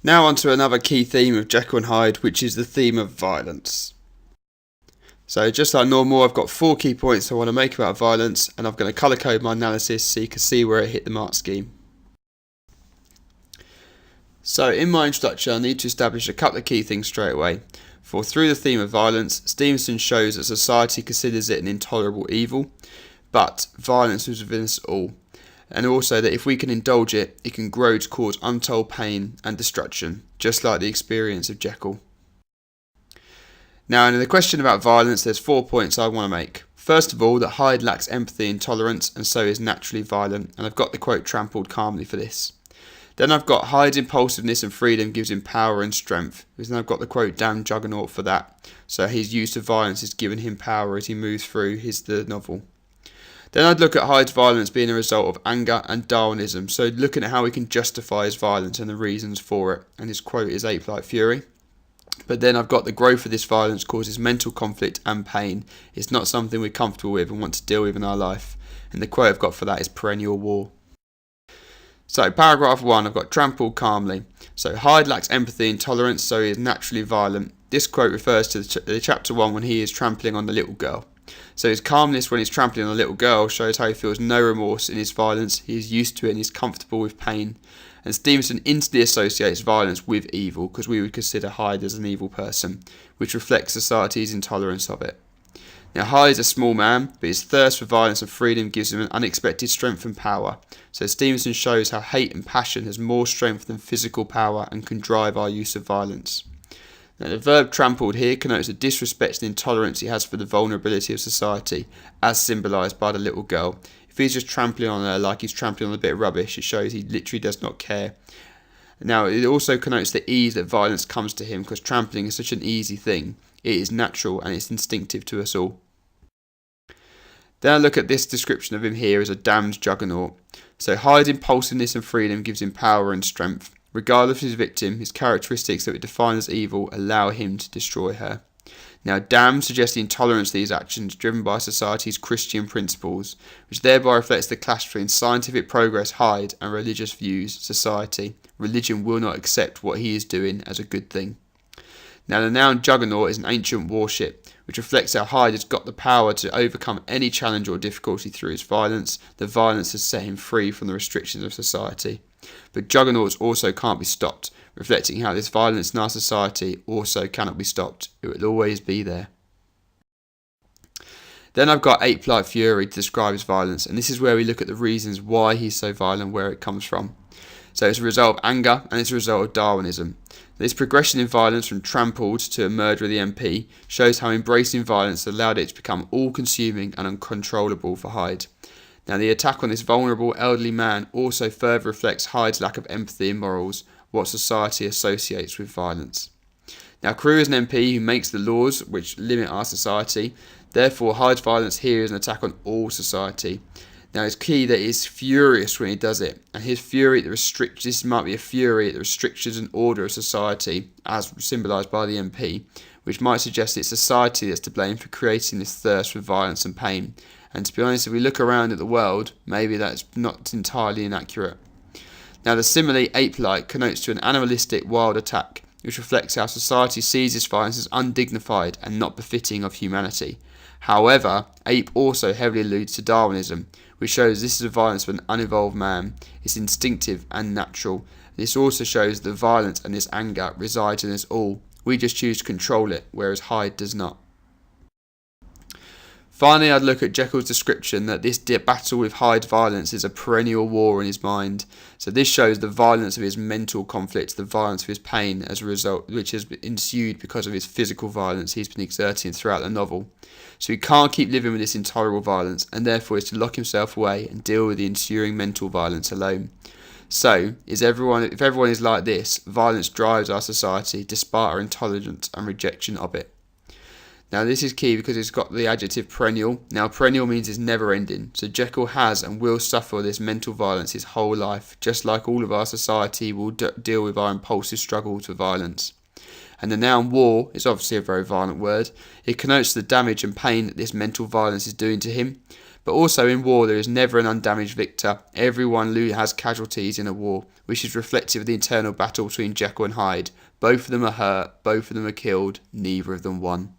Now on to another key theme of Jekyll and Hyde, which is the theme of violence. So just like normal, I've got 4 key points I want to make about violence, and I'm going to colour code my analysis so you can see where it hit the mark scheme. So in my introduction, I need to establish a couple of key things straight away. For through the theme of violence, Stevenson shows that society considers it an intolerable evil, but violence is within us all. And also that if we can indulge it, it can grow to cause untold pain and destruction, just like the experience of Jekyll. Now, in the question about violence, there's 4 points I want to make. First of all, that Hyde lacks empathy and tolerance, and so is naturally violent, and I've got the quote trampled calmly for this. Then I've got Hyde's impulsiveness and freedom gives him power and strength, and I've got the quote damn Juggernaut for that, so his use of violence is giving him power as he moves through the novel. Then I'd look at Hyde's violence being a result of anger and Darwinism, so looking at how he can justify his violence and the reasons for it, and his quote is ape like fury. But then I've got the growth of this violence causes mental conflict and pain. It's not something we're comfortable with and want to deal with in our life, and the quote I've got for that is perennial war. So paragraph 1, I've got trampled calmly. So Hyde lacks empathy and tolerance, so he is naturally violent. This quote refers to the chapter 1 when he is trampling on the little girl. So his calmness when he's trampling on a little girl shows how he feels no remorse in his violence, he is used to it and he's comfortable with pain. And Stevenson instantly associates violence with evil, because we would consider Hyde as an evil person, which reflects society's intolerance of it. Now Hyde is a small man, but his thirst for violence and freedom gives him an unexpected strength and power. So Stevenson shows how hate and passion has more strength than physical power and can drive our use of violence. Now, the verb trampled here connotes the disrespect and intolerance he has for the vulnerability of society, as symbolised by the little girl. If he's just trampling on her like he's trampling on a bit of rubbish, it shows he literally does not care. Now, it also connotes the ease that violence comes to him, because trampling is such an easy thing. It is natural and it's instinctive to us all. Then I look at this description of him here as a damned Juggernaut. So Hyde's impulsiveness and freedom gives him power and strength. Regardless of his victim, his characteristics that we define as evil allow him to destroy her. Now, damned suggests the intolerance of these actions driven by society's Christian principles, which thereby reflects the clash between scientific progress, Hyde, and religious views, society. Religion will not accept what he is doing as a good thing. Now, the noun Juggernaut is an ancient warship, which reflects how Hyde has got the power to overcome any challenge or difficulty through his violence. The violence has set him free from the restrictions of society. But Juggernauts also can't be stopped, reflecting how this violence in our society also cannot be stopped. It will always be there. Then I've got ape-like fury to describe his violence, and this is where we look at the reasons why he's so violent, where it comes from. So it's a result of anger, and it's a result of Darwinism. This progression in violence from trampled to a murder of the MP shows how embracing violence allowed it to become all-consuming and uncontrollable for Hyde. Now, the attack on this vulnerable elderly man also further reflects Hyde's lack of empathy and morals, what society associates with violence. Now, Crewe is an MP who makes the laws which limit our society. Therefore, Hyde's violence here is an attack on all society. Now, it's key that he's furious when he does it, and his fury that restricts, this might be a fury that restrictions and order of society, as symbolised by the MP, which might suggest it's society that's to blame for creating this thirst for violence and pain. And to be honest, if we look around at the world, maybe that's not entirely inaccurate. Now, the simile ape-like connotes to an animalistic wild attack, which reflects how society sees this violence as undignified and not befitting of humanity. However, ape also heavily alludes to Darwinism, which shows this is a violence of an unevolved man. It's instinctive and natural. This also shows the violence and this anger resides in us all. We just choose to control it, whereas Hyde does not. Finally, I'd look at Jekyll's description that this battle with Hyde's violence is a perennial war in his mind. So this shows the violence of his mental conflict, the violence of his pain as a result, which has ensued because of his physical violence he's been exerting throughout the novel. So he can't keep living with this intolerable violence, and therefore is to lock himself away and deal with the ensuing mental violence alone. So, if everyone is like this, violence drives our society despite our intolerance and rejection of it. Now, this is key because it's got the adjective perennial. Now, perennial means it's never ending. So Jekyll has and will suffer this mental violence his whole life, just like all of our society will deal with our impulsive struggle to violence. And the noun war is obviously a very violent word. It connotes the damage and pain that this mental violence is doing to him. But But also in war, there is never an undamaged victor. Everyone has casualties in a war, which is reflective of the internal battle between Jekyll and Hyde. Both of them are hurt, both of them are killed, neither of them won.